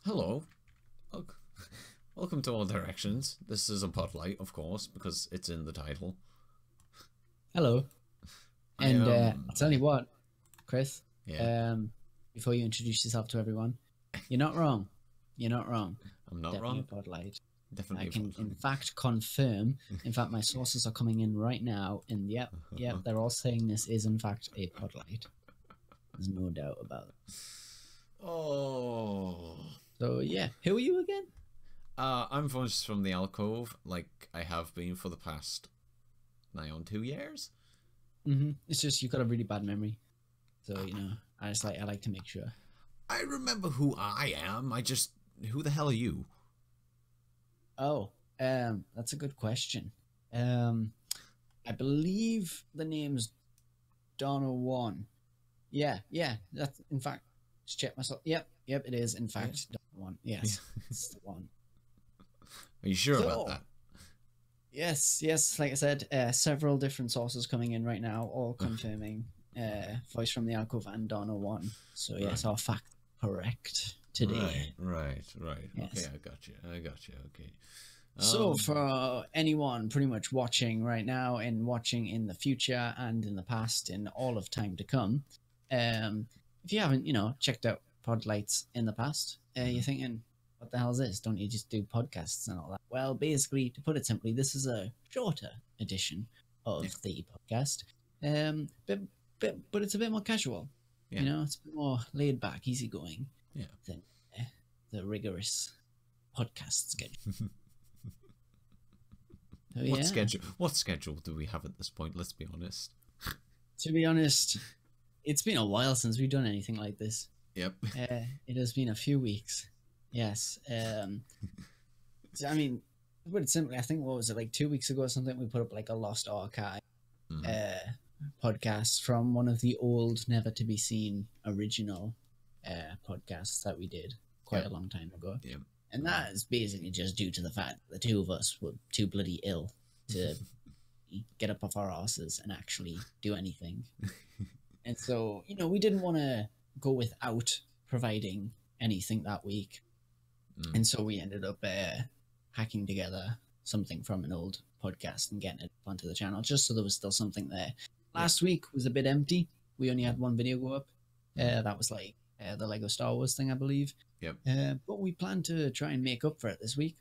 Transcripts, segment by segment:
Hello. Wel- Welcome to All Directions. This is a Podlite, of course, because it's in the title. Hello. I And I'll tell you what, Chris, Yeah, before you introduce yourself to everyone, you're not wrong. You're not wrong. I'm not Definitely wrong. a Podlite. Definitely I a can, Podlite. in fact, confirm. In fact, my sources are coming in right now, and yep, they're all saying this is, in fact, a Podlite. There's no doubt about it. Oh. So, yeah. Who are you again? I'm Voice from the Alcove, like I have been for the past nigh on 2 years. It's just you've got a really bad memory. So, I like to make sure. I remember who I am. Who the hell are you? Oh, that's a good question. I believe the name's Daarno1. Yeah. That's in fact. Just check myself. Yep, it is in fact Daarno1. Yes, it's the one. Are you sure about that? Yes. Like I said, several different sources coming in right now, all confirming Voice from the Alcove and Daarno1. So yes, our fact correct today. Right. Yes. Okay, I got you. Okay. So for anyone pretty much watching right now and watching in the future and in the past and all of time to come, if you haven't, checked out Podlites in the past, you're thinking, what the hell is this? Don't you just do podcasts and all that? Well, basically, to put it simply, this is a shorter edition of the podcast, but it's a bit more casual. Yeah. It's a bit more laid back, easygoing Yeah. than the rigorous podcast schedule. What schedule do we have at this point? Let's be honest. To be honest, it's been a while since we've done anything like this. Yep. It has been a few weeks. Yes. I mean, to put it simply, I think, what was it, like 2 weeks ago or something, we put up like a lost archive podcast from one of the old, never to be seen original podcasts that we did quite a long time ago. Yep. And that is basically just due to the fact that the two of us were too bloody ill to get up off our asses and actually do anything. And so, we didn't want to go without providing anything that week. And so we ended up hacking together something from an old podcast and getting it onto the channel, just so there was still something there. Last week was a bit empty. We only had one video go up. That was like the Lego Star Wars thing, I believe. Yep. But we plan to try and make up for it this week.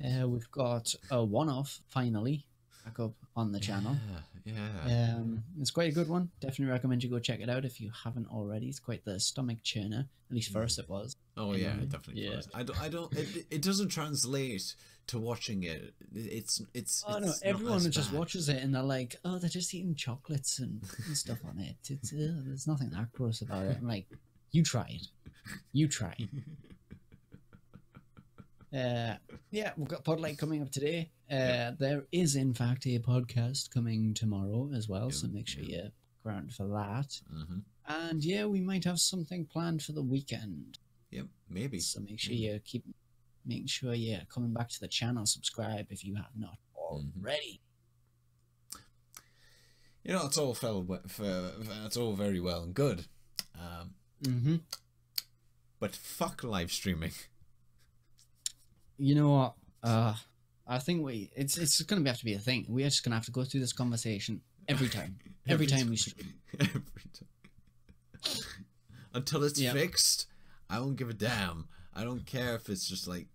We've got a one-off finally back up on the channel. Yeah. It's quite a good one. Definitely recommend you go check it out if you haven't already. It's quite the stomach churner. At least first it was. Oh yeah, definitely. Yeah. I don't. It doesn't translate to watching it. It's. Oh no! Everyone just watches it and they're like, "Oh, they're just eating chocolates and stuff on it. It's there's nothing that gross about it." I'm like, "You try it. You try." We've got Podlite coming up today. There is, in fact, a podcast coming tomorrow as well, so make sure you ground for that. And we might have something planned for the weekend. Yep, maybe. So make sure you keep making sure you're coming back to the channel. Subscribe if you have not already. It's all it's all very well and good. But fuck live streaming. You know what? I think it's going to have to be a thing. We're just going to have to go through this conversation every time. Every time we stream. Every time. Until it's fixed, I don't give a damn. I don't care if it's just like,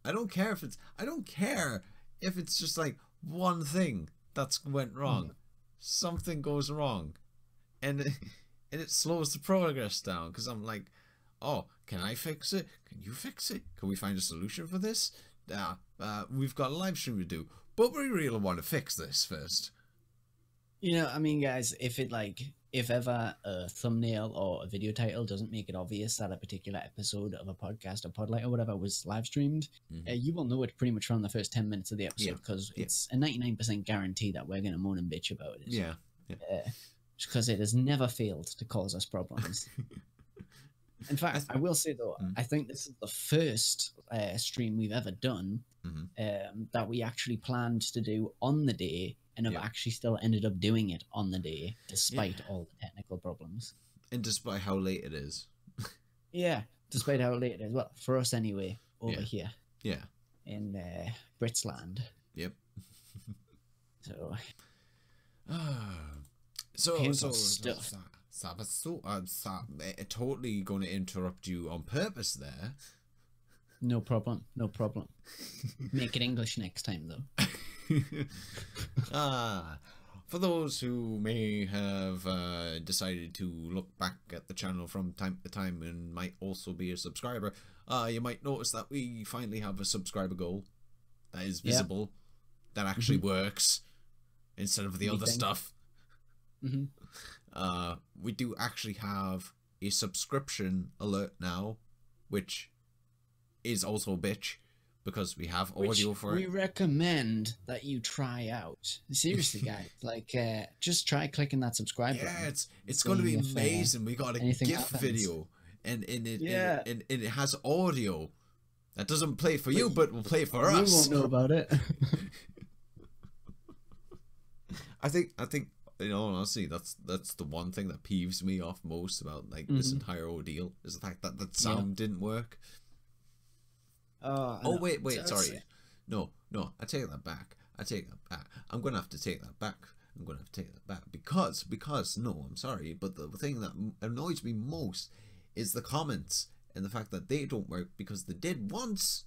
I don't care if it's just like one thing that's went wrong. Something goes wrong. And it slows the progress down because I'm like, oh, can I fix it? Can you fix it? Can we find a solution for this? We've got a live stream to do, but we really want to fix this first. I mean, guys, if ever a thumbnail or a video title doesn't make it obvious that a particular episode of a podcast or Podlite or whatever was live streamed, you will know it pretty much from the first 10 minutes of the episode because it's a 99% guarantee that we're going to moan and bitch about it. Yeah. Because it has never failed to cause us problems. In fact, I will say though, I think this is the first stream we've ever done that we actually planned to do on the day and have actually still ended up doing it on the day, despite all the technical problems. And despite how late it is. Yeah, despite how late it is. Well, for us anyway, over here. Yeah. In Britsland. Yep. Totally going to interrupt you on purpose there. No problem. No problem. Make it English next time, though. For those who may have decided to look back at the channel from time to time and might also be a subscriber, you might notice that we finally have a subscriber goal that is visible, that actually works, instead of the other stuff. We do actually have a subscription alert now, which is also a bitch, because we have audio for it. We recommend that you try out. Seriously, guys, like just try clicking that subscribe button. Yeah, it's going to be amazing. We got a GIF video, and it has audio that doesn't play for you, but will play for us. You won't know about it. I think you know, honestly, that's the one thing that peeves me off most about like this entire ordeal, is the fact that that sound didn't work. Oh wait, sorry. No, I take that back. I'm gonna have to take that back. Because no, I'm sorry, but the thing that annoys me most is the comments and the fact that they don't work because they did once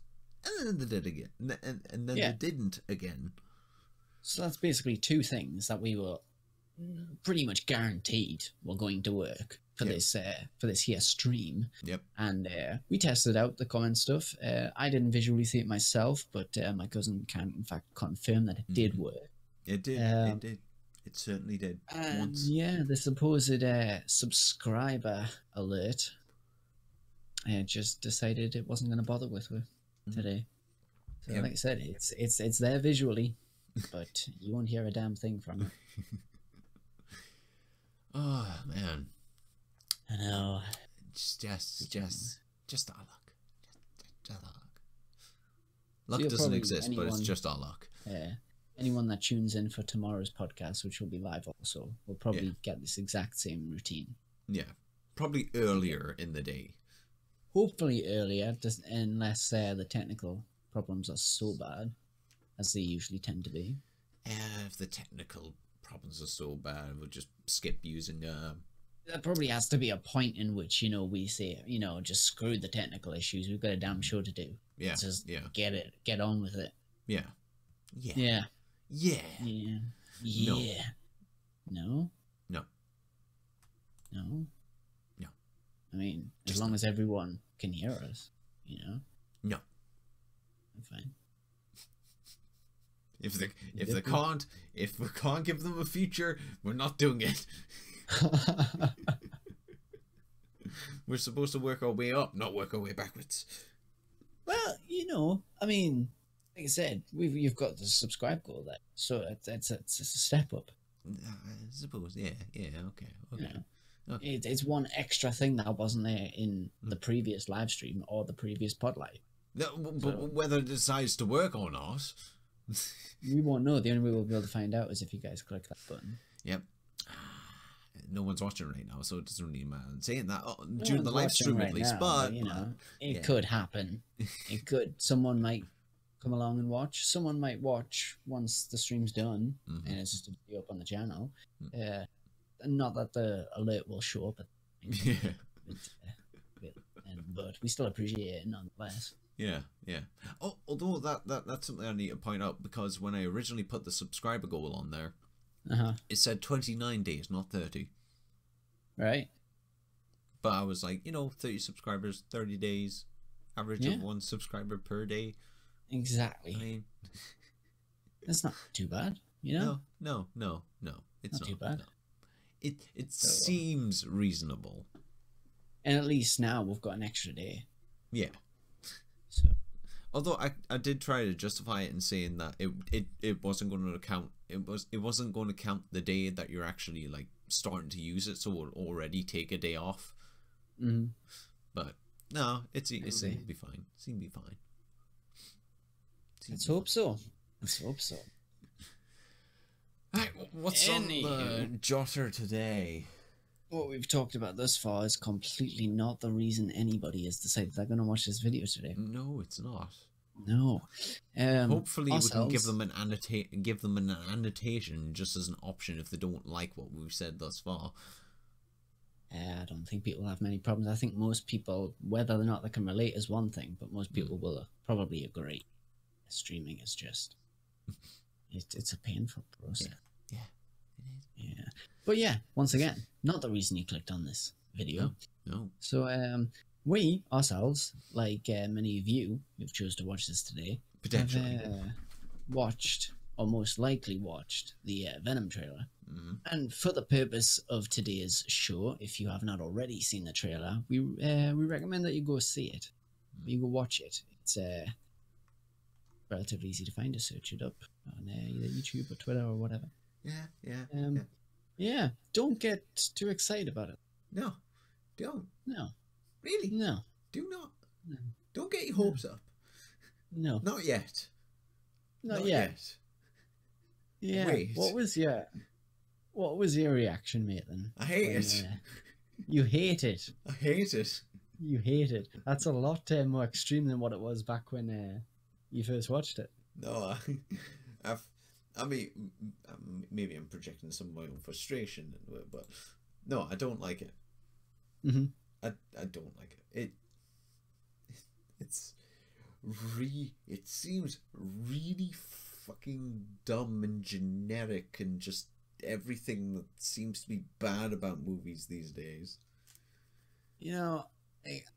and then they did again, and then they didn't again. So that's basically two things that we were pretty much guaranteed were going to work for this here stream. Yep. And we tested out the comment stuff. I didn't visually see it myself, but my cousin can in fact confirm that it did work. It did. It did. It certainly did. And yeah, the supposed subscriber alert just decided it wasn't going to bother with her today. So like I said, it's there visually, but you won't hear a damn thing from it. Oh man, I know. Just our luck. Just our luck. Luck doesn't exist, but it's just our luck. Yeah. Anyone that tunes in for tomorrow's podcast, which will be live also, will probably get this exact same routine. Yeah, probably earlier in the day. Hopefully earlier, unless the technical problems are so bad, as they usually tend to be. If the technical problems are so bad, we'll just skip using There probably has to be a point in which, you know, we say, you know, just screw the technical issues. We've got a damn show to do. Yeah. Just get on with it. Yeah. Yeah. Yeah. Yeah. Yeah. No. No. No. No. I mean, as long as everyone can hear us, you know. No. I'm fine. If we can't give them a future, we're not doing it. We're supposed to work our way up, not work our way backwards. Well, you know, I mean, like I said, you've got the subscribe goal there, so it's a step up. I suppose, yeah, okay. Yeah. Okay. It's one extra thing that wasn't there in the previous live stream or the previous Podlite. No, but whether it decides to work or not, we won't know. The only way we'll be able to find out is if you guys click that button. Yep. No one's watching right now, so it doesn't really matter. I'm saying that during the live stream at least, but you know, it could happen. It could. Someone might come along and watch. Someone might watch once the stream's done, and it's just a video up on the channel. Not that the alert will show up. But we still appreciate it nonetheless. Yeah. Oh, although that's something I need to point out, because when I originally put the subscriber goal on there, it said 29 days, not 30. Right. But I was like, 30 subscribers, 30 days, average of 1 subscriber per day. Exactly. I mean, that's not too bad, you know? No. It's not too bad. No. It seems reasonable. And at least now we've got an extra day. Yeah. So. Although I did try to justify it in saying that it wasn't going to count. It wasn't going to count the day that you're actually like starting to use it, so we'll already take a day off. But no, it seemed to be fine. Let's hope so. Right, what's on the jotter today? what we've talked about thus far is completely not the reason anybody has decided they're going to watch this video today. No, it's not. No. Hopefully, we can give ourselves- them an annotation just as an option if they don't like what we've said thus far. I don't think people have many problems. I think most people, whether or not they can relate, is one thing, but most people will probably agree. Streaming is just it's a painful process. Yeah, it is. Yeah, but yeah, once again, not the reason you clicked on this video. No. So we ourselves, like many of you who've chose to watch this today, Potentially. have watched or most likely watched the Venom trailer. And for the purpose of today's show, if you have not already seen the trailer, we recommend that you go see it. You go watch it. It's relatively easy to find. Just search it up on either YouTube or Twitter or whatever. Yeah. Yeah, don't get too excited about it. No, don't. No. Really? No. Do not. No. Don't get your hopes up. No. Not yet. Not yet. Yeah. Wait. What was your reaction, mate, then? I hate it. You hate it. I hate it. You hate it. That's a lot more extreme than what it was back when you first watched it. No, I mean, maybe I'm projecting some of my own frustration, but no, I don't like it. Mm-hmm. I don't like it. It seems really fucking dumb and generic and just everything that seems to be bad about movies these days. You know,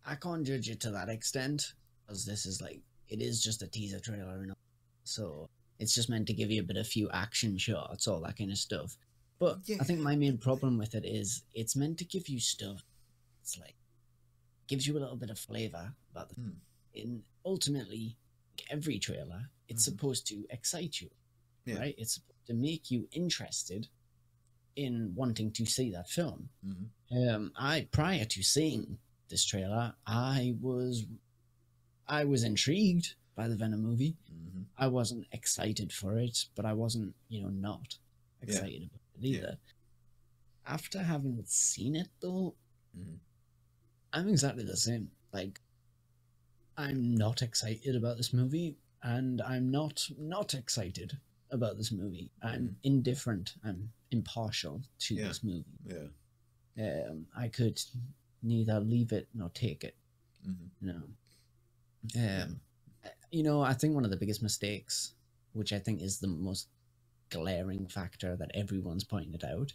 I can't judge it to that extent, because this is like, it is just a teaser trailer, so it's just meant to give you a few action shots, all that kind of stuff. But yeah. I think my main problem with it is it's meant to give you stuff. It's like, gives you a little bit of flavor about the and ultimately, every trailer, it's supposed to excite you, right? It's supposed to make you interested in wanting to see that film. Prior to seeing this trailer, I was intrigued by the Venom movie. I wasn't excited for it, but I wasn't, not excited about it either. After having seen it, though, I'm exactly the same. Like, I'm not excited about this movie, and I'm not excited about this movie. I'm indifferent. I'm impartial to this movie. I could neither leave it nor take it. I think one of the biggest mistakes, which I think is the most glaring factor that everyone's pointed out,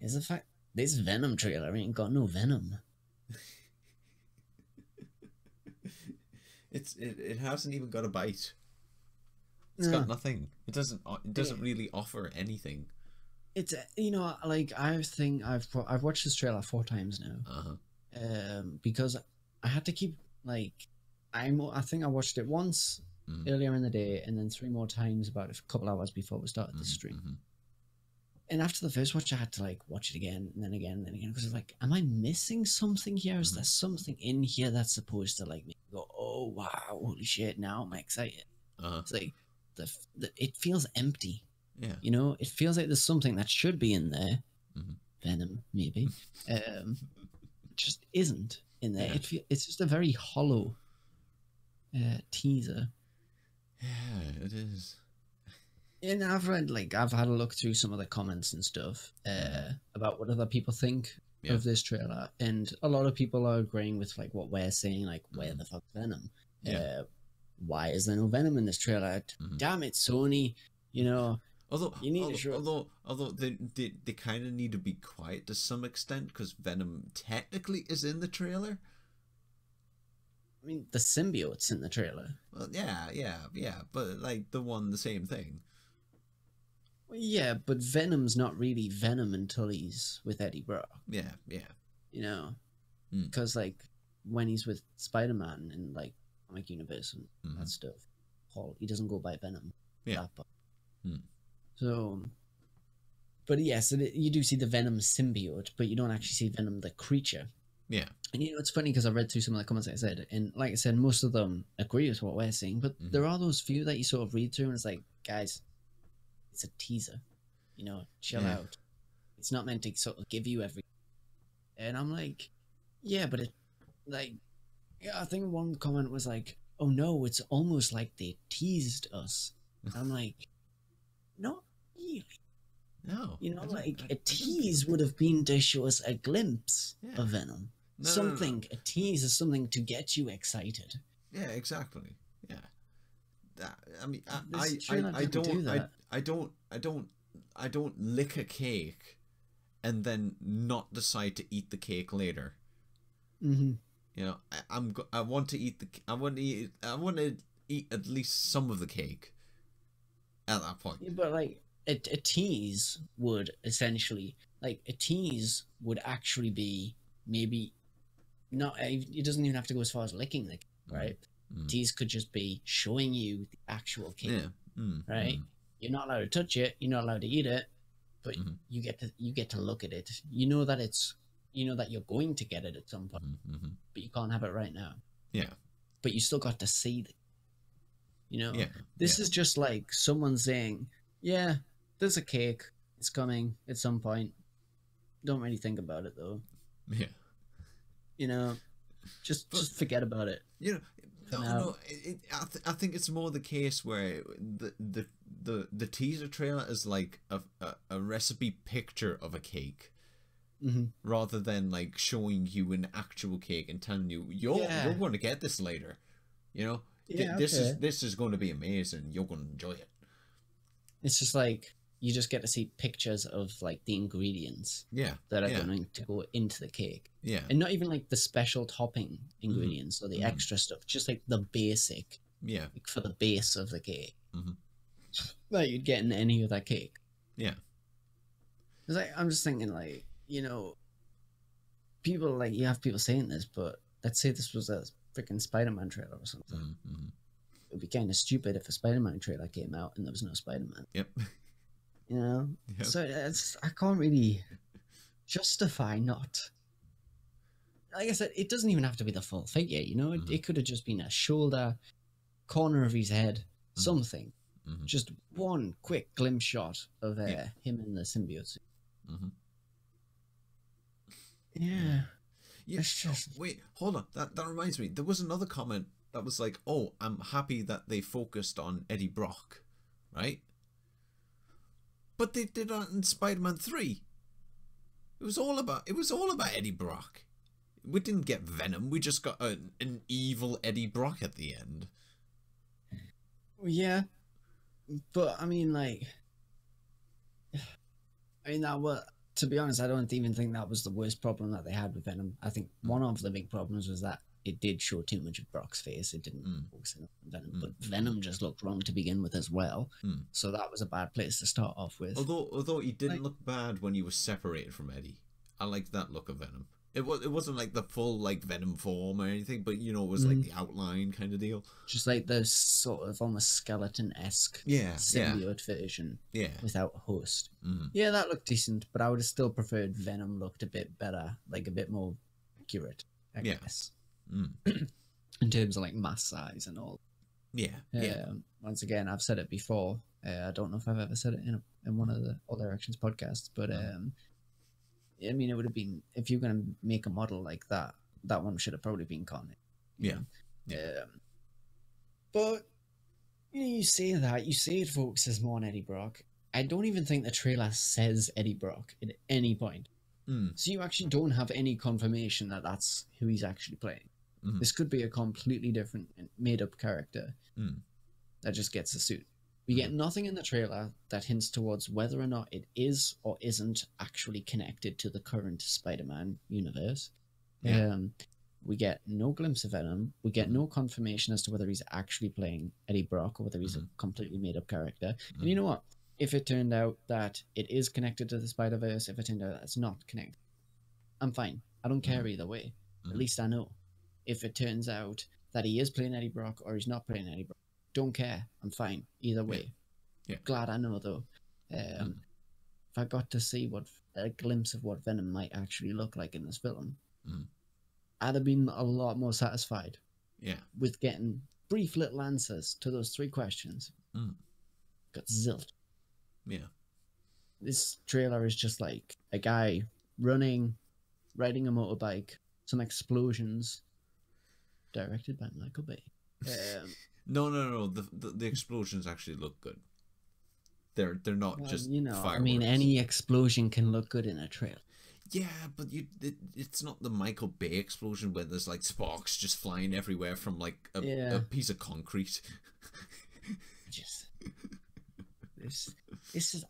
is the fact this Venom trailer ain't got no Venom. It hasn't even got a bite. It's got nothing. It doesn't really offer anything. It's I've watched this trailer 4 times now. Because I had to keep I think I watched it once earlier in the day, and then 3 more times about a couple hours before we started the stream. And after the first watch, I had to watch it again and then again and then again, because it's like, am I missing something here? Is there something in here that's supposed to make me go, oh wow, holy shit, now I'm excited? It's like it feels empty. Yeah, it feels like there's something that should be in there. Venom, maybe. Just isn't in there. It's just a very hollow teaser. Yeah, it is. And I've had a look through some of the comments and stuff about what other people think of this trailer, and a lot of people are agreeing with what we're saying, where the fuck's Venom? Why is there no Venom in this trailer? Damn it, Sony! Although you need although they kind of need to be quiet to some extent, because Venom technically is in the trailer. I mean, the symbiote's in the trailer. Well, yeah, but the same thing. Yeah, but Venom's not really Venom until he's with Eddie Brock. Yeah. Because when he's with Spider-Man in comic universe and that stuff, he doesn't go by Venom. Yeah. So, but yes, you do see the Venom symbiote, but you don't actually see Venom the creature. Yeah. And it's funny because I read through some of the comments I said, and like I said, most of them agree with what we're saying, but there are those few that you sort of read through and it's like, guys, it's a teaser, chill out. It's not meant to sort of give you everything. And I'm like, yeah, but it, like, yeah, I think one comment was like, oh no, it's almost like they teased us. I'm like, not really. No. You know, like a tease would have been to show us a glimpse of Venom. Something, a tease is something to get you excited. Yeah, exactly. Yeah. I mean, I don't lick a cake and then not decide to eat the cake later. Mm-hmm. You know, I want to eat I want to eat at least some of the cake at that point. Yeah, but like a tease would essentially, like a tease would actually be maybe not. It doesn't even have to go as far as licking the cake, right? Tease could just be showing you the actual cake, right? You're not allowed to touch it, you're not allowed to eat it, but you get to look at it. You know that you're going to get it at some point, but you can't have it right now. Yeah. But you still got to see this is just like someone saying, yeah, there's a cake, it's coming at some point. Don't really think about it though. Yeah. You know, just forget about it. You know, I think it's more the case where the teaser trailer is like a recipe picture of a cake, rather than like showing you an actual cake and telling you you're going to get this later. You know, this is going to be amazing. You're going to enjoy it. It's just like you just get to see pictures of like the ingredients that are going to go into the cake. Yeah. And not even like the special topping ingredients or the extra stuff, just like the basic. Yeah. Like for the base of the cake. That you'd get in any other cake. Yeah. It's like, I'm just thinking like, you know, people like, you have people saying this, but let's say this was a freaking Spider-Man trailer or something. It would be kind of stupid if a Spider-Man trailer came out and there was no Spider-Man. Yep. You know? Yep. So I can't really justify not. Like I said, it doesn't even have to be the full figure, you know? It could have just been a shoulder, corner of his head, something. Just one quick glimpse shot of him in the symbiote suit. Yeah. Just... Wait, hold on. That reminds me. There was another comment that was like, "Oh, I'm happy that they focused on Eddie Brock," right? But they did that in Spider-Man 3. It was all about Eddie Brock. We didn't get Venom. We just got an evil Eddie Brock at the end. Yeah, but I mean, like, to be honest, I don't even think that was the worst problem that they had with Venom. I think one of the big problems was that it did show too much of Brock's face. It didn't focus on Venom, but Venom just looked wrong to begin with as well. So that was a bad place to start off with. Although he didn't look bad when he was separated from Eddie. I liked that look of Venom. It wasn't like the full like Venom form or anything, but you know, it was like the outline kind of deal. Just like the sort of almost skeleton-esque symbiote version without host. Yeah, that looked decent, but I would have still preferred Venom looked a bit better, like a bit more accurate, I guess. In terms of like mass size and all. Once again, I've said it before. I don't know if I've ever said it in one of the All Directions podcasts, but I mean, it would have been, if you're going to make a model like that, that one should have probably been Connie. But you say that, you say it focuses more on Eddie Brock. I don't even think the trailer says Eddie Brock at any point. So you actually don't have any confirmation that that's who he's actually playing. This could be a completely different made-up character that just gets a suit. We get nothing in the trailer that hints towards whether or not it is or isn't actually connected to the current Spider-Man universe. We get no glimpse of Venom. We get no confirmation as to whether he's actually playing Eddie Brock or whether he's a completely made-up character. And you know what? If it turned out that it is connected to the Spider-Verse, if it turned out that it's not connected, I'm fine. I don't care either way. At least I know. If it turns out that he is playing Eddie Brock or he's not playing Eddie Brock, don't care. I'm fine either way. Glad I know though. If I got to see a glimpse of what Venom might actually look like in this film, I'd have been a lot more satisfied. With getting brief little answers to those 3 questions. Got zilch. this trailer is just like a guy running, riding a motorbike, some explosions, directed by Michael Bay. No. The explosions actually look good. They're not just fireworks. I mean, any explosion can look good in a trailer. Yeah, but it's not the Michael Bay explosion where there's like sparks just flying everywhere from like a piece of concrete. Just this is,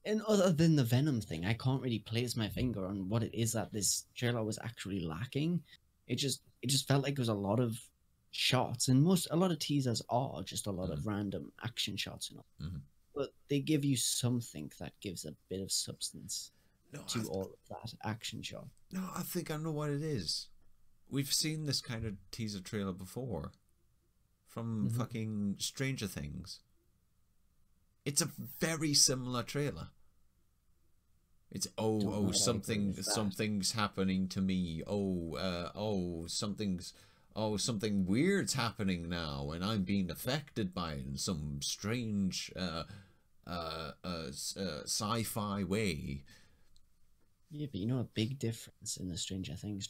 and other than the Venom thing, I can't really place my finger on what it is that this trailer was actually lacking. It just felt like there was a lot of shots, and a lot of teasers are just a lot of random action shots, but they give you something that gives a bit of substance to all of that action shot. No, I think I know what it is. We've seen this kind of teaser trailer before from fucking Stranger Things. It's a very similar trailer. It's something's happening to me. Something weird's happening now, and I'm being affected by it in some strange sci-fi way. Yeah, but you know, a big difference in the Stranger Things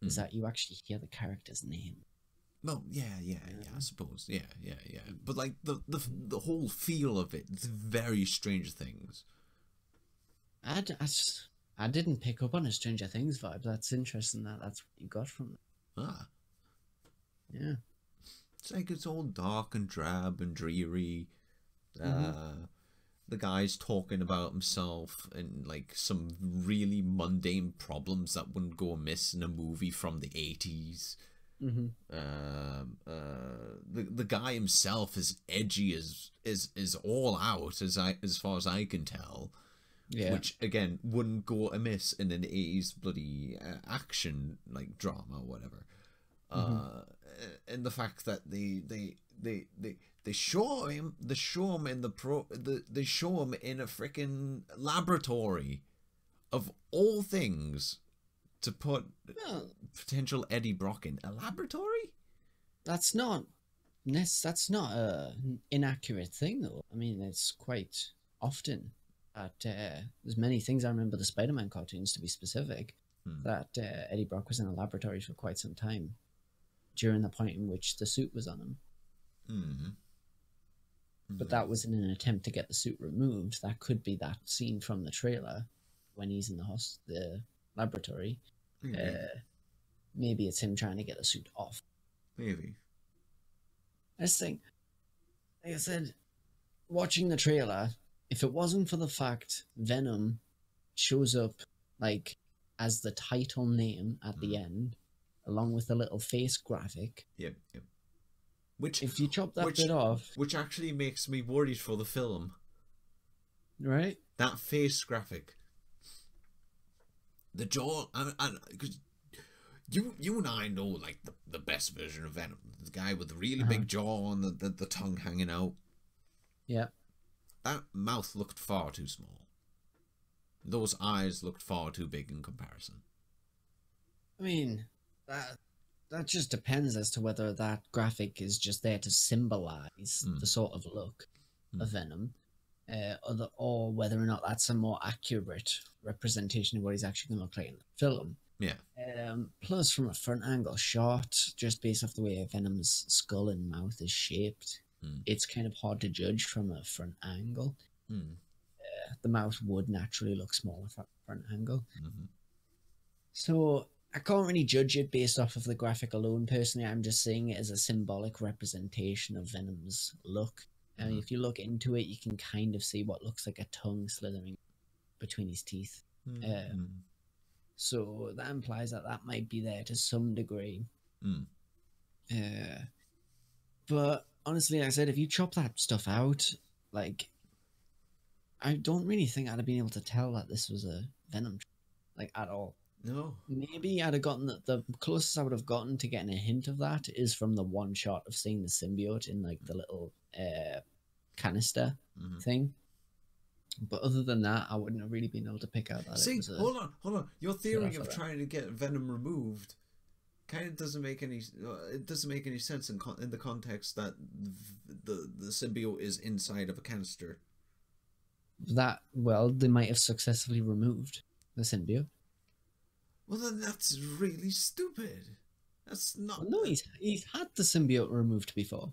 is that you actually hear the character's name. Well, yeah, I suppose. Yeah. But like the whole feel of it, it's very Stranger Things. I didn't pick up on a Stranger Things vibe. That's interesting that that's what you got from it. Ah. Yeah. It's like it's all dark and drab and dreary. The guy's talking about himself and like some really mundane problems that wouldn't go amiss in a movie from the 80s. The guy himself is edgy as all out as far as I can tell. Yeah. Which again wouldn't go amiss in an 80s bloody action like drama or whatever. And the fact that they show him in they show him in a freaking laboratory of all things to put potential Eddie Brock in a laboratory. That's not an inaccurate thing though. I mean, it's quite often that there's many things. I remember the Spider-Man cartoons, to be specific, that Eddie Brock was in a laboratory for quite some time during the point in which the suit was on him. But that was in an attempt to get the suit removed. That could be that scene from the trailer when he's in the laboratory. Maybe it's him trying to get the suit off. Maybe. I just think, like I said, watching the trailer, if it wasn't for the fact Venom shows up like as the title name at the end, along with the little face graphic. Yep. Which, if you chop that bit off, which actually makes me worried for the film. Right? That face graphic. The jaw, because you and I know like the best version of Venom, the guy with the really big jaw and the tongue hanging out. Yeah. That mouth looked far too small. Those eyes looked far too big in comparison. I mean, that just depends as to whether that graphic is just there to symbolize the sort of look of Venom, or whether or not that's a more accurate representation of what he's actually going to look like in the film. Yeah. Plus, from a front angle shot, just based off the way Venom's skull and mouth is shaped, it's kind of hard to judge from a front angle. The mouth would naturally look smaller from a front angle. So I can't really judge it based off of the graphic alone. Personally, I'm just seeing it as a symbolic representation of Venom's look. And if you look into it, you can kind of see what looks like a tongue slithering between his teeth. So that implies that might be there to some degree. But honestly, like I said, if you chop that stuff out, like, I don't really think I'd have been able to tell that this was a Venom, like, at all. No. Maybe I'd have gotten the closest I would have gotten to getting a hint of that is from the one shot of seeing the symbiote in like the little canister thing. But other than that, I wouldn't have really been able to pick out that. See, hold on. Your theory of trying to get Venom removed kind of doesn't make any. It doesn't make any sense in the context that the symbiote is inside of a canister. that, well, they might have successfully removed the symbiote. Well, then that's really stupid. That's not. Well, no, he's had the symbiote removed before.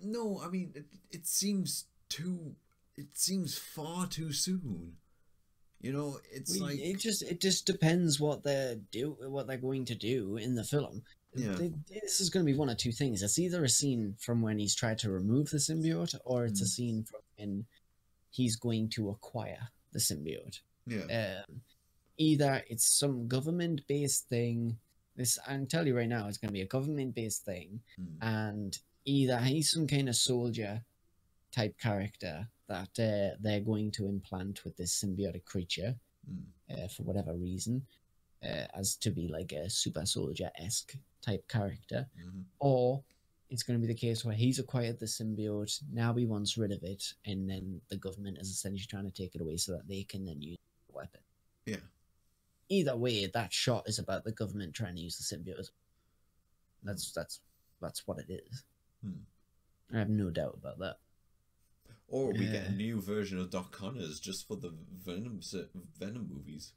No, I mean it seems too. It seems far too soon. You know, it's Well, like it just depends what they're going to do in the film. yeah. This is going to be one of two things. It's either a scene from when he's tried to remove the symbiote, or it's a scene from when he's going to acquire the symbiote. Yeah. Either it's some government-based thing. This, I can tell you right now, it's going to be a government-based thing, and either he's some kind of soldier type character that they're going to implant with this symbiotic creature for whatever reason, as to be like a super soldier-esque type character, or it's going to be the case where he's acquired the symbiote, now he wants rid of it, and then the government is essentially trying to take it away so that they can then use the weapon. Yeah. Either way, that shot is about the government trying to use the symbiote. That's what it is. I have no doubt about that. Or we get a new version of Doc Connors just for the Venom movies.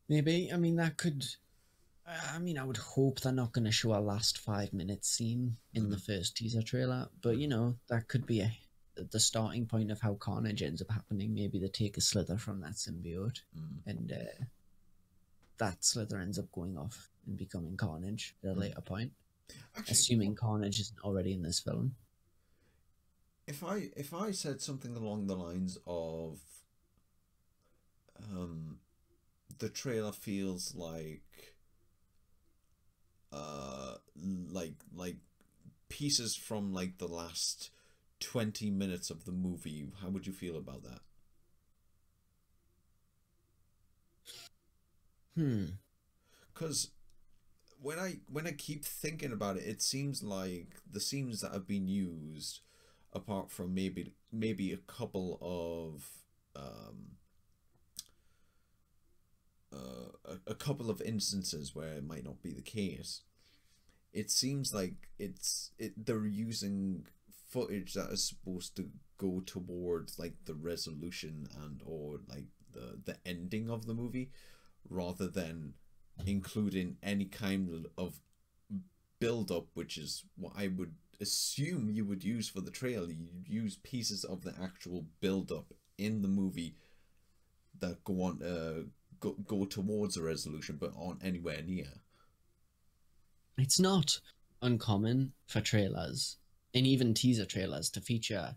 Maybe. I mean, that could. I mean, I would hope they're not going to show a last 5 minute scene in the first teaser trailer, but you know, that could be the starting point of how Carnage ends up happening. Maybe they take a slither from that symbiote, and that slither ends up going off and becoming Carnage at a later point. Actually, assuming Carnage isn't already in this film. If I said something along the lines of the trailer feels like pieces from like the last 20 minutes of the movie, how would you feel about that? Because when I keep thinking about it, it seems like the scenes that have been used, apart from maybe a couple of a couple of instances where it might not be the case, it seems like they're using footage that is supposed to go towards like the resolution and or like the ending of the movie, rather than including any kind of build up, which is what I would assume you would use for the trailer. You use pieces of the actual build up in the movie that go on go towards a resolution but aren't anywhere near. It's not uncommon for trailers and even teaser trailers to feature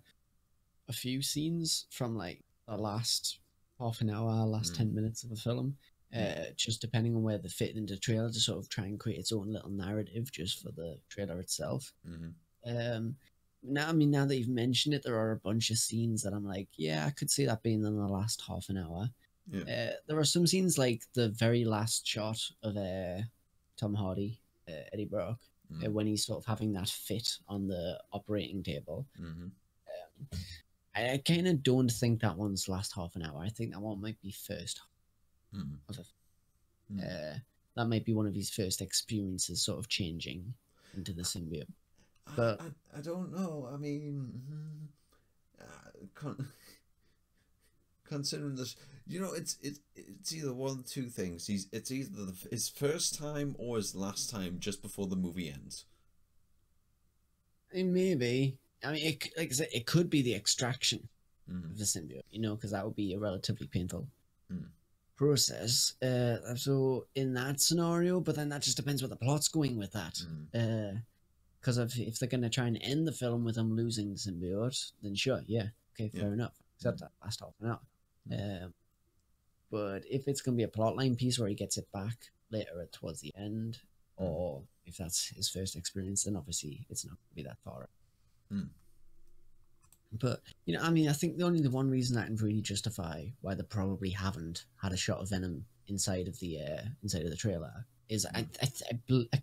a few scenes from like the last half an hour, last 10 minutes of a film, just depending on where they fit into the trailer, to sort of try and create its own little narrative just for the trailer itself. Now that you've mentioned it, there are a bunch of scenes that I'm like, yeah, I could see that being in the last half an hour. There are some scenes like the very last shot of Tom Hardy, Eddie Brock, when he's sort of having that fit on the operating table. I kind of don't think that one's last half an hour. I think that one might be first of a, that might be one of his first experiences sort of changing into the symbiote. But I don't know. I mean, considering this, you know, it's either one of two things. It's either his first time or his last time just before the movie ends. Maybe. I mean, like I said, it could be the extraction of the symbiote, you know, because that would be a relatively painful process. So in that scenario, but then that just depends where the plot's going with that. Because if they're going to try and end the film with him losing the symbiote, then sure, yeah, okay, fair enough. Except that last half an hour. But if it's going to be a plotline piece where he gets it back later towards the end, or if that's his first experience, then obviously it's not going to be that far. But, you know, I mean, I think the one reason I can really justify why they probably haven't had a shot of Venom inside of the trailer is I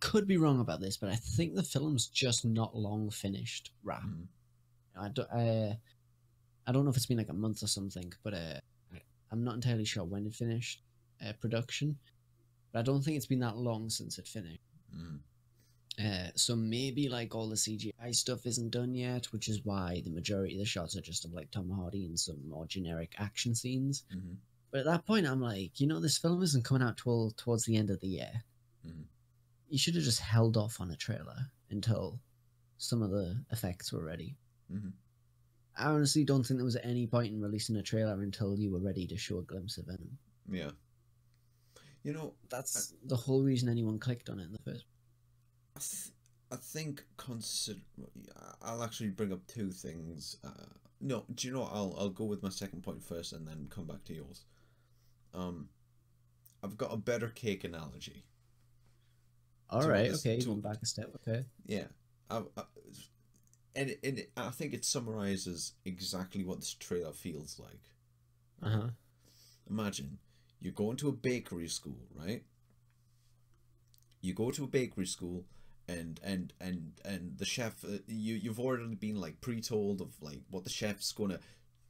could be wrong about this, but I think the film's just not long finished wrap. I don't know if it's been like a month or something, but I'm not entirely sure when it finished production. But I don't think it's been that long since it finished. So maybe like all the CGI stuff isn't done yet, which is why the majority of the shots are just of like Tom Hardy and some more generic action scenes. Mm-hmm. But at that point, I'm like, you know, this film isn't coming out towards the end of the year. Mm-hmm. You should have just held off on a trailer until some of the effects were ready. Mm-hmm. I honestly don't think there was any point in releasing a trailer until you were ready to show a glimpse of Venom. Yeah. You know, That's the whole reason anyone clicked on it in the first. I think I'll actually bring up two things. No, do you know what? I'll go with my second point first and then come back to yours. I've got a better cake analogy. All right, okay, going back a step, okay. Yeah, and I think it summarizes exactly what this trailer feels like. Uh-huh. Imagine you're going to a bakery school, right? You go to a bakery school, and the chef, you've already been like pre-told of like what the chef's gonna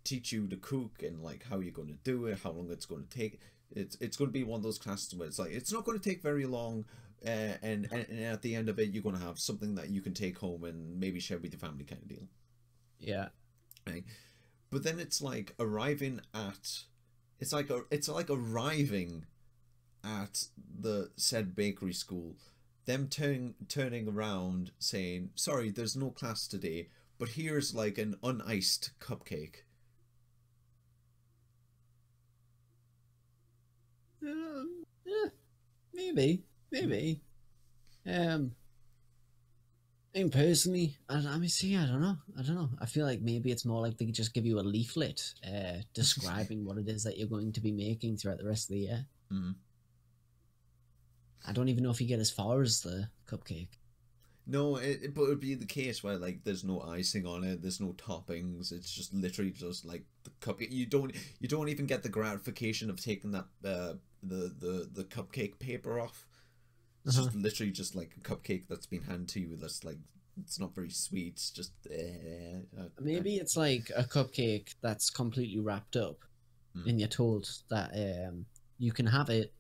teach you to cook and like how you're gonna do it, how long it's gonna take. It's gonna be one of those classes where it's like it's not gonna take very long. And at the end of it, you're gonna have something that you can take home and maybe share with your family, kind of deal. Yeah. Right. But then it's like arriving at the said bakery school, them turning around saying, sorry, there's no class today, but here's like an uniced cupcake. Yeah, maybe. I mean, personally, I don't know. I feel like maybe it's more like they could just give you a leaflet describing what it is that you're going to be making throughout the rest of the year. Mm-hmm. I don't even know if you get as far as the cupcake. No, but it would be the case where like there's no icing on it, there's no toppings. It's just literally just like the cupcake. You don't even get the gratification of taking that the cupcake paper off. It's just literally just like a cupcake that's been handed to you. That's like it's not very sweet. It's just maybe it's like a cupcake that's completely wrapped up, and you're told that you can have it,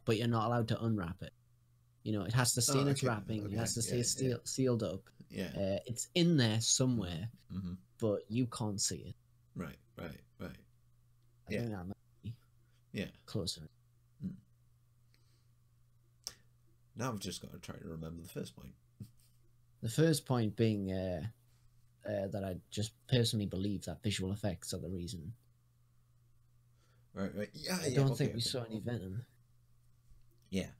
but you're not allowed to unwrap it. You know, it has to stay in its wrapping. Okay. It has to stay sealed up. Yeah. It's in there somewhere, but you can't see it. Right. I think that might be closer. Now I've just got to try to remember the first point. The first point being that I just personally believe that visual effects are the reason. Right. Yeah. I don't think we saw any Venom. Yeah.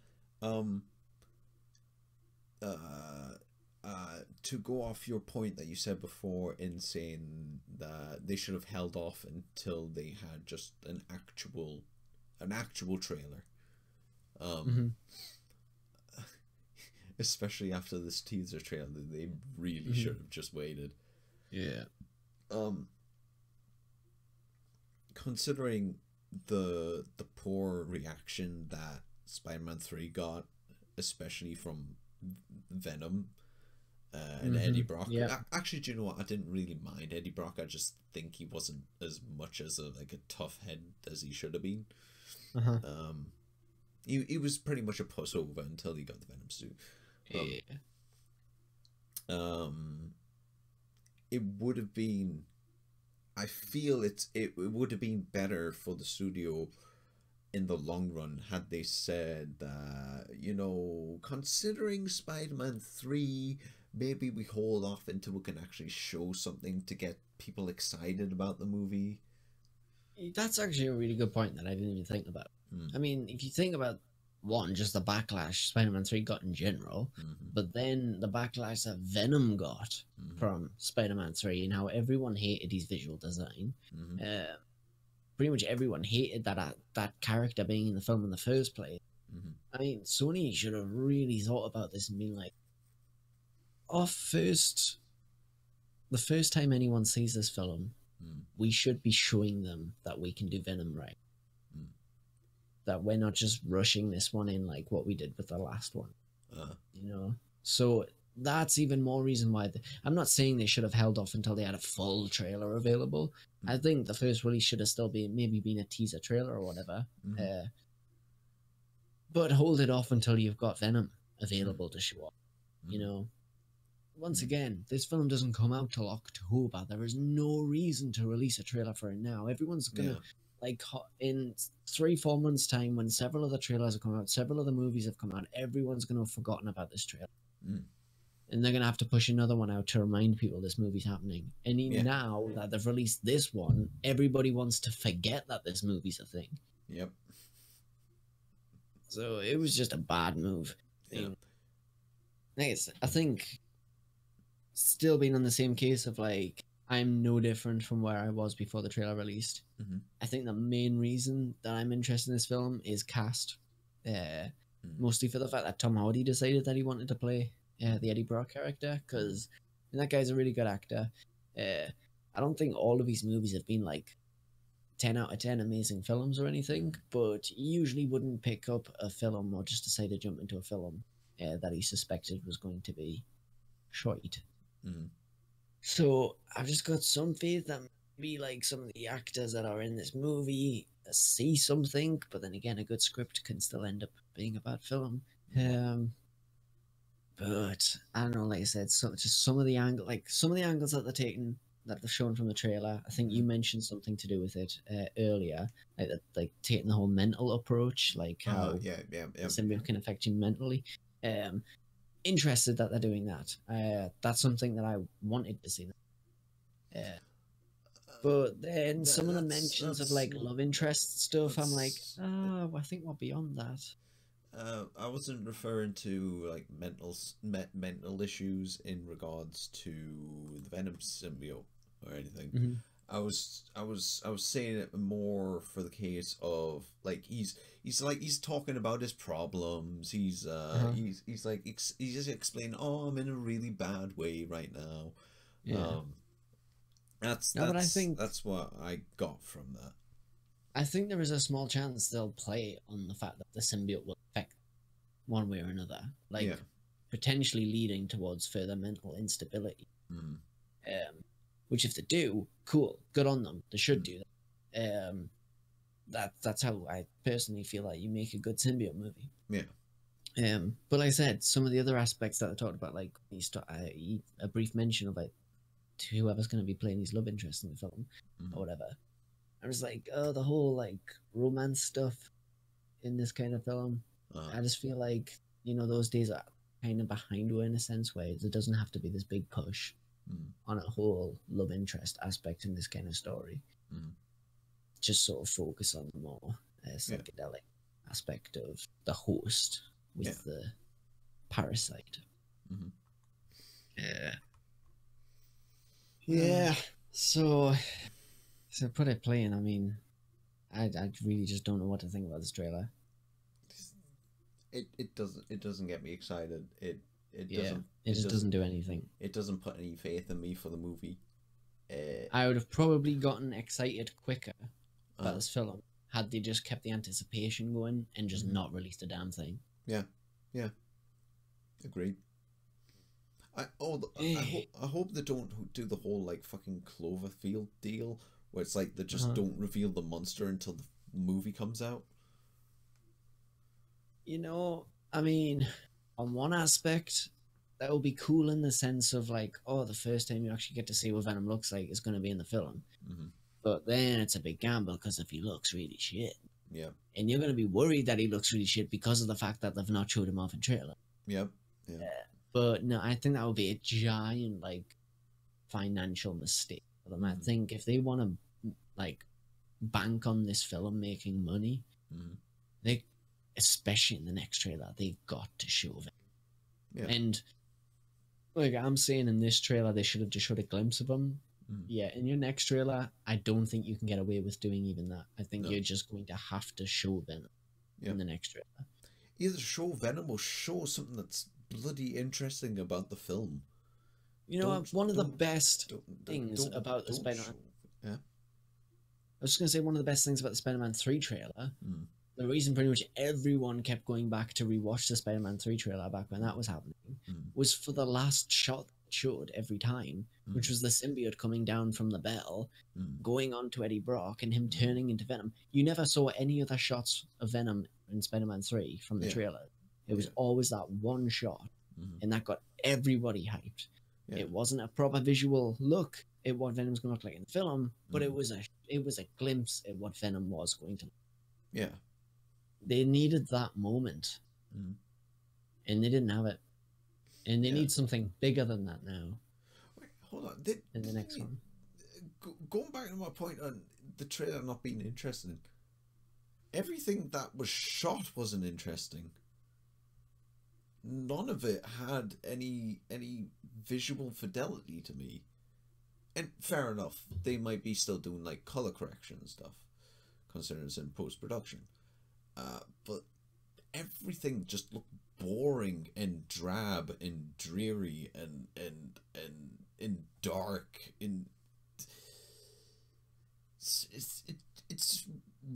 To go off your point that you said before in saying that they should have held off until they had just an actual trailer. Especially after this teaser trailer, they really should have just waited. Yeah. Considering the poor reaction that Spider-Man 3 got, especially from Venom and Eddie Brock. Yeah. Actually, do you know what? I didn't really mind Eddie Brock. I just think he wasn't as much as a tough head as he should have been. He was pretty much a pushover until he got the Venom suit. It would have been. I feel it would have been better for the studio in the long run had they said that, you know, considering Spider-Man 3, maybe we hold off until we can actually show something to get people excited about the movie. That's actually a really good point that I didn't even think about. I mean, if you think about one, just the backlash Spider-Man 3 got in general, but then the backlash that Venom got from Spider-Man 3 and how everyone hated his visual design. Pretty much everyone hated that character being in the film in the first place. I mean, Sony should have really thought about this and been like, the first time anyone sees this film, we should be showing them that we can do Venom right. That we're not just rushing this one in like what we did with the last one. You know? So that's even more reason why I'm not saying they should have held off until they had a full trailer available. I think the first release should have still been a teaser trailer or whatever. But hold it off until you've got Venom available to show off. You know, once again, this film doesn't come out till October. There is no reason to release a trailer for it now. Everyone's gonna in 3-4 months' time, when several other trailers have come out, several other movies have come out, everyone's gonna have forgotten about this trailer. And they're gonna have to push another one out to remind people this movie's happening. And now that they've released this one, everybody wants to forget that this movie's a thing. Yep. So it was just a bad move. I think still being on the same case of like, I'm no different from where I was before the trailer released. I think the main reason that I'm interested in this film is cast. Mostly for the fact that Tom Hardy decided that he wanted to play the Eddie Brock character, because that guy's a really good actor. I don't think all of his movies have been like 10 out of 10 amazing films or anything, but he usually wouldn't pick up a film or just decide to jump into a film that he suspected was going to be shite. So I've just got some faith that maybe like some of the actors that are in this movie see something, but then again, a good script can still end up being a bad film. But I don't know, like I said, just some of the angles that they're taking, that they've shown from the trailer. I think you mentioned something to do with it earlier, like taking the whole mental approach, like how the symbiote can affect you mentally. Interested that they're doing that. That's something that I wanted to see. But then some of the mentions of like love interest stuff, I'm like, I think we're beyond that. I wasn't referring to like mental issues in regards to the Venom symbiote or anything. I was saying it more for the case of like he's talking about his problems. He's just explaining, oh, I'm in a really bad way right now. But I think that's what I got from that. I think there is a small chance they'll play on the fact that the symbiote will affect one way or another, like potentially leading towards further mental instability. Which if they do, cool, good on them. They should do that. That's how I personally feel like you make a good symbiote movie. But like I said, some of the other aspects that I talked about, like a brief mention of like whoever's going to be playing his love interest in the film or whatever. I was like, oh, the whole like romance stuff in this kind of film. I just feel like, you know, those days are kind of behind her in a sense, where there doesn't have to be this big push on a whole love interest aspect in this kind of story. Just sort of focus on the more psychedelic aspect of the host with the parasite. So put it plain, I mean, I really just don't know what to think about this trailer. It doesn't get me excited. It doesn't do anything. It doesn't put any faith in me for the movie. I would have probably gotten excited quicker about this film had they just kept the anticipation going and just not released a damn thing. Agreed. I hope they don't do the whole like fucking Cloverfield deal where it's like they just don't reveal the monster until the movie comes out. You know, I mean, on one aspect, that will be cool in the sense of like, oh, the first time you actually get to see what Venom looks like is going to be in the film. But then it's a big gamble because if he looks really shit, and you're going to be worried that he looks really shit because of the fact that they've not showed him off in trailer. But no, I think that would be a giant like financial mistake for them. I think if they want to like bank on this film making money, they, especially in the next trailer, they've got to show it. And like I'm saying, in this trailer, they should have just showed a glimpse of him. In your next trailer, I don't think you can get away with doing even that. I think you're just going to have to show Venom in the next trailer. Either show Venom or show something that's bloody interesting about the film. You know, one of the best things about the Spider-Man... I was just going to say, one of the best things about the Spider-Man 3 trailer, the reason pretty much everyone kept going back to rewatch the Spider-Man 3 trailer back when that was happening, was for the last shot it showed every time, which was the symbiote coming down from the bell, going on to Eddie Brock, and him turning into Venom. You never saw any other shots of Venom in Spider-Man 3 from the trailer. It was always that one shot. and that got everybody hyped. Yeah. It wasn't a proper visual look at what Venom's going to look like in the film, but it was a glimpse at what Venom was going to look like. Yeah. They needed that moment, and they didn't have it. And they need something bigger than that now. Wait, hold on. In the next one. Going back to my point on the trailer not being interesting, everything that was shot wasn't interesting. None of it had any visual fidelity to me. And fair enough, they might be still doing like color correction and stuff, considering it's in post-production. But everything just looked boring and drab and dreary and dark. It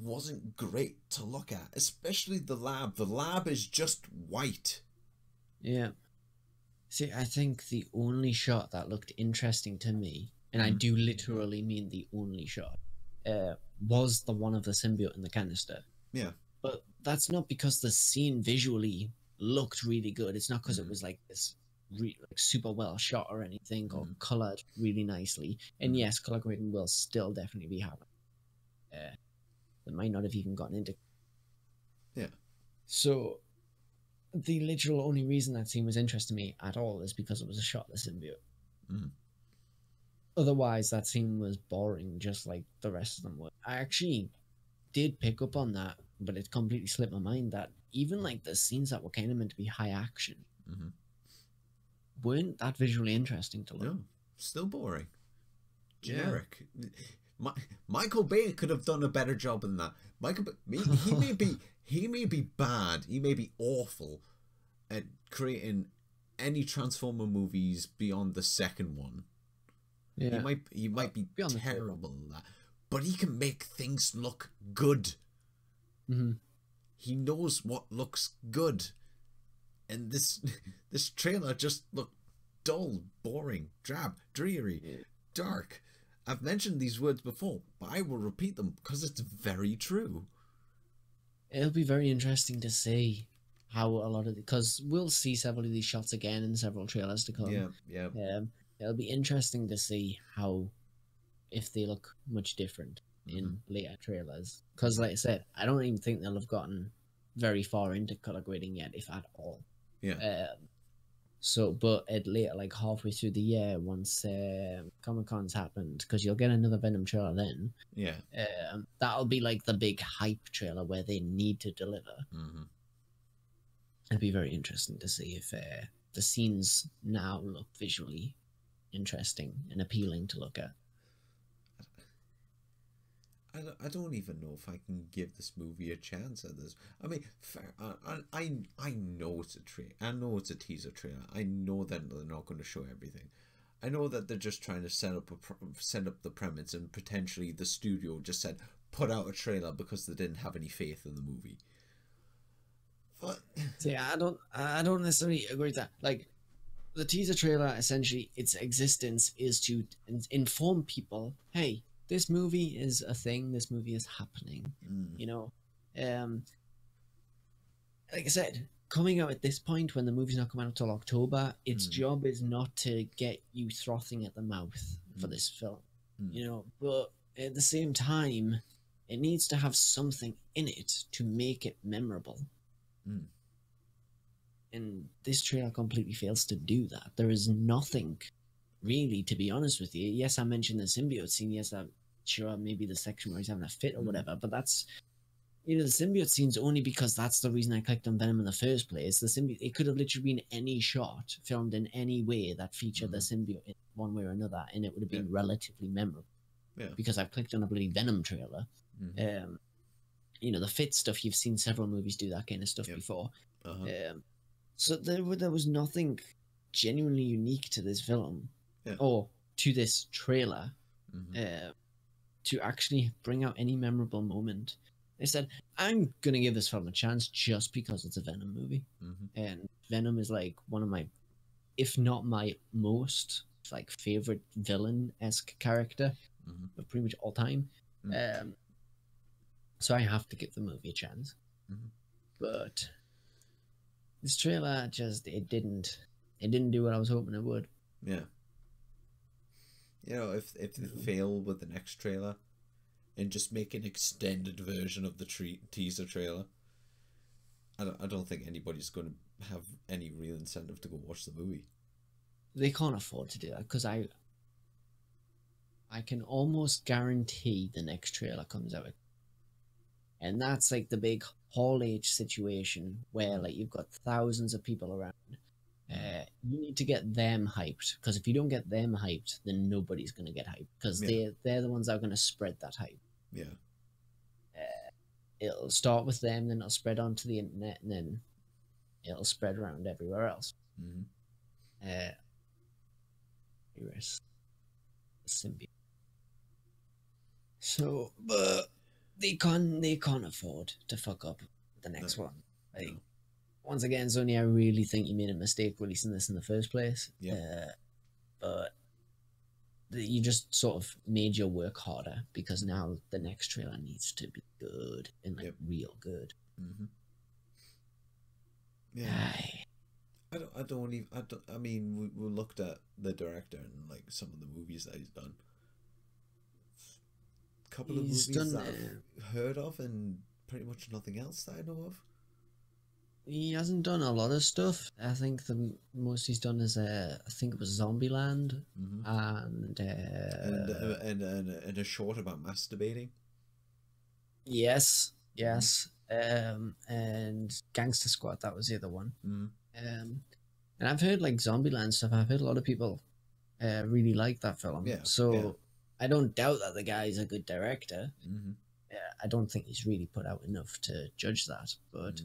wasn't great to look at, especially the lab. The lab is just white. Yeah. See, I think the only shot that looked interesting to me, and I do literally mean the only shot, was the one of the symbiote in the canister. Yeah. But that's not because the scene visually looked really good. It's not because it was like this like super well shot or anything, or colored really nicely. And yes, color grading will still definitely be happening. That might not have even gotten into. Yeah. So the literal only reason that scene was interesting to me at all is because it was a shot of the symbiote. Otherwise, that scene was boring, just like the rest of them were. I actually did pick up on that, but it completely slipped my mind that even like the scenes that were kind of meant to be high action weren't that visually interesting to look. No, still boring. Generic. Yeah. Michael Bay could have done a better job than that. He may be bad, he may be awful at creating any Transformer movies beyond the second one. Yeah. He might be terrible at that. But he can make things look good. He knows what looks good. And this trailer just looked dull, boring, drab, dreary, dark. I've mentioned these words before, but I will repeat them because it's very true. It'll be very interesting to see how a lot of because we'll see several of these shots again in several trailers to come. Yeah. It'll be interesting to see how if they look much different in later trailers. Because, like I said, I don't even think they'll have gotten very far into color grading yet, if at all. Yeah. But at later, like halfway through the year, once Comic-Con's happened, because you'll get another Venom trailer then. Yeah. That'll be like the big hype trailer where they need to deliver. It'd be very interesting to see if the scenes now look visually interesting and appealing to look at. I don't even know if I can give this movie a chance at this. I mean, fair, I know it's a trailer. I know it's a teaser trailer. I know that they're not going to show everything. I know that they're just trying to set up the premise, and potentially the studio just said put out a trailer because they didn't have any faith in the movie. But see, I don't necessarily agree with that. Like, the teaser trailer, essentially, its existence is to inform people, hey, this movie is a thing. This movie is happening. You know, like I said, coming out at this point when the movie's not coming out till October, its job is not to get you frothing at the mouth for this film. You know, but at the same time, it needs to have something in it to make it memorable. And this trailer completely fails to do that. There is nothing really, to be honest with you. Yes, I mentioned the symbiote scene. Yes, I'm sure maybe the section where he's having a fit or whatever, but that's, you know, the symbiote scene's only because that's the reason I clicked on Venom in the first place. The symbiote, it could have literally been any shot filmed in any way that featured the symbiote in one way or another, and it would have been relatively memorable. Because I've clicked on a bloody Venom trailer. You know, the fit stuff, you've seen several movies do that kind of stuff before. So there was nothing genuinely unique to this film or to this trailer to actually bring out any memorable moment. They said, I'm going to give this film a chance just because it's a Venom movie. And Venom is like one of my, if not my most like favorite villain-esque character of pretty much all time. So I have to give the movie a chance. But this trailer just, it didn't it didn't do what I was hoping it would. Yeah. You know, if they fail with the next trailer and just make an extended version of the teaser trailer, I don't think anybody's going to have any real incentive to go watch the movie. They can't afford to do that because I can almost guarantee the next trailer comes out. And that's like the big Hall H situation where like you've got thousands of people around. You need to get them hyped, because if you don't get them hyped, then nobody's going to get hyped, because they're the ones that are going to spread that hype. Yeah. It'll start with them, then it'll spread onto the internet, and then it'll spread around everywhere else. Symbiote. So, but they can't afford to fuck up the next one. Like, once again, Sony, I really think you made a mistake releasing this in the first place. Yeah. But you just sort of made your work harder, because now the next trailer needs to be good and like real good. Yeah. I mean, we looked at the director and like some of the movies that he's done. A couple of movies that I've heard of, and pretty much nothing else that I know of. He hasn't done a lot of stuff. I think the most he's done is I think it was Zombieland, and a short about masturbating. Yes, and Gangster Squad. That was the other one. And I've heard like Zombieland stuff. I've heard a lot of people really like that film. I don't doubt that the guy's a good director. I don't think he's really put out enough to judge that, but.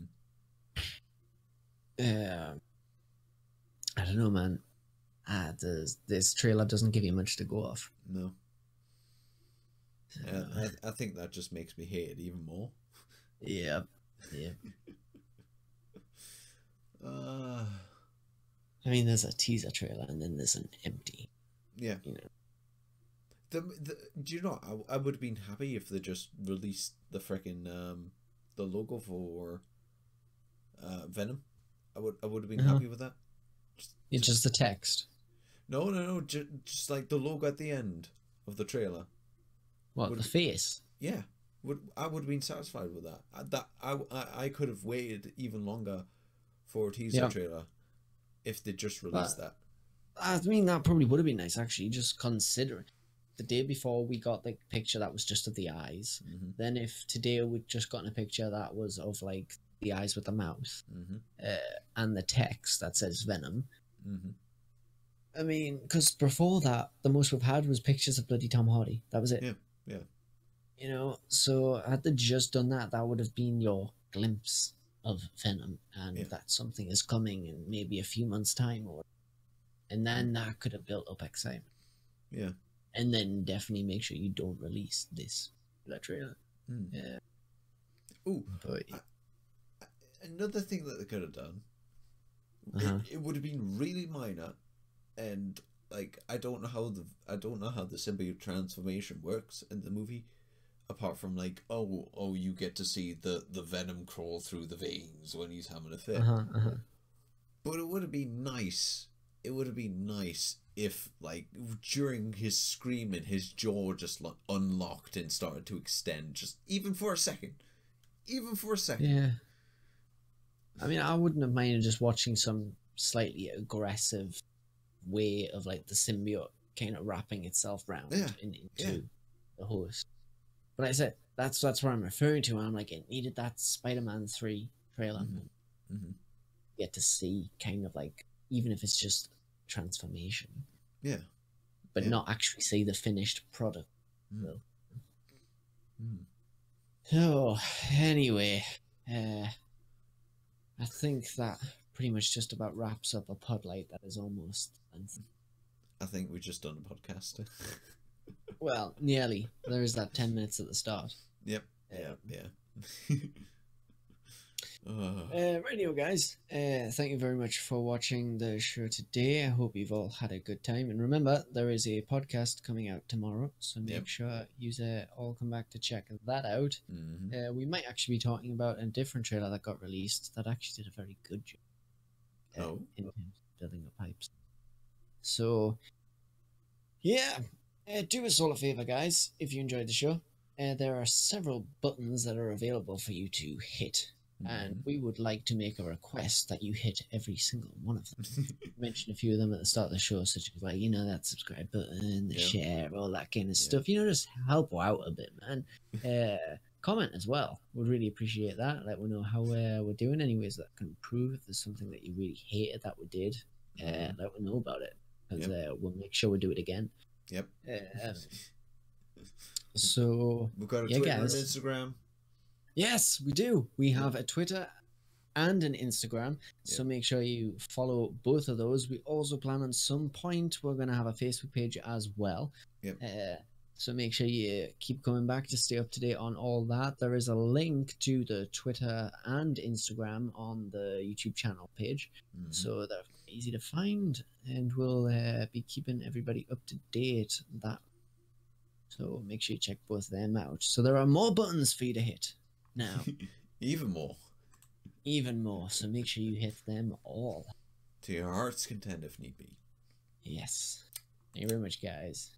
I don't know, man. This trailer doesn't give you much to go off. No. I think that just makes me hate it even more. Yeah. I mean, there's a teaser trailer and then there's an empty. Yeah. You know. Do you know? I would have been happy if they just released the freaking the logo for Venom. I would have been happy with that. Just the text. No. Just like the logo at the end of the trailer. What, the face? Yeah. I would have been satisfied with that. I could have waited even longer for a teaser trailer if they just released that. I mean, that probably would have been nice, actually. Just consider it. The day before, we got the picture that was just of the eyes. Then if today we'd just gotten a picture that was of like the eyes with the mouth, and the text that says Venom. I mean, because before that, the most we've had was pictures of bloody Tom Hardy. That was it. Yeah. You know, so had they just done that, that would have been your glimpse of Venom, and that something is coming in maybe a few months' time, and then that could have built up excitement. Yeah. And then definitely make sure you don't release that trailer. Ooh, but another thing that they could have done, it would have been really minor, and like I don't know how the symbiote transformation works in the movie, apart from like you get to see the venom crawl through the veins when he's having a fit. But it would have been nice. It would have been nice if, like, during his screaming, his jaw just unlocked and started to extend, just even for a second. Yeah. I mean, I wouldn't have minded just watching some slightly aggressive way of, like, the symbiote kind of wrapping itself around into the host. But like I said, that's what I'm referring to. I'm like, it needed that Spider-Man 3 trailer. Get to see kind of like, even if it's just transformation. But not actually see the finished product. So, anyway, I think that pretty much just about wraps up a Podlite that is almost length. I think we just done a podcast. Well, nearly. There is that 10 minutes at the start. Yep. Radio guys, thank you very much for watching the show today. I hope you've all had a good time, and remember, there is a podcast coming out tomorrow, so make sure you all come back to check that out. We might actually be talking about a different trailer that got released that actually did a very good job. building up pipes. So, yeah, do us all a favor, guys, if you enjoyed the show. There are several buttons that are available for you to hit, and we would like to make a request that you hit every single one of them. Mention a few of them at the start of the show, such as, like, you know, that subscribe button, the share, all that kind of stuff. You know, just help out a bit, man. Comment as well. Would really appreciate that. Let me know how we're doing, anyways that can improve. If there's something that you really hated that we did, let me know about it, because we'll make sure we do it again. Yep. So we've got a Twitter and Instagram. Yes, we do. We have a Twitter and an Instagram, so make sure you follow both of those. We also plan on some point we're going to have a Facebook page as well. So make sure you keep coming back to stay up to date on all that. There is a link to the Twitter and Instagram on the YouTube channel page, so they're easy to find, and we'll be keeping everybody up to date on that. So make sure you check both of them out. So there are more buttons for you to hit now. Even more. Even more. So make sure you hit them all. To your heart's content if need be. Yes. Thank you very much, guys.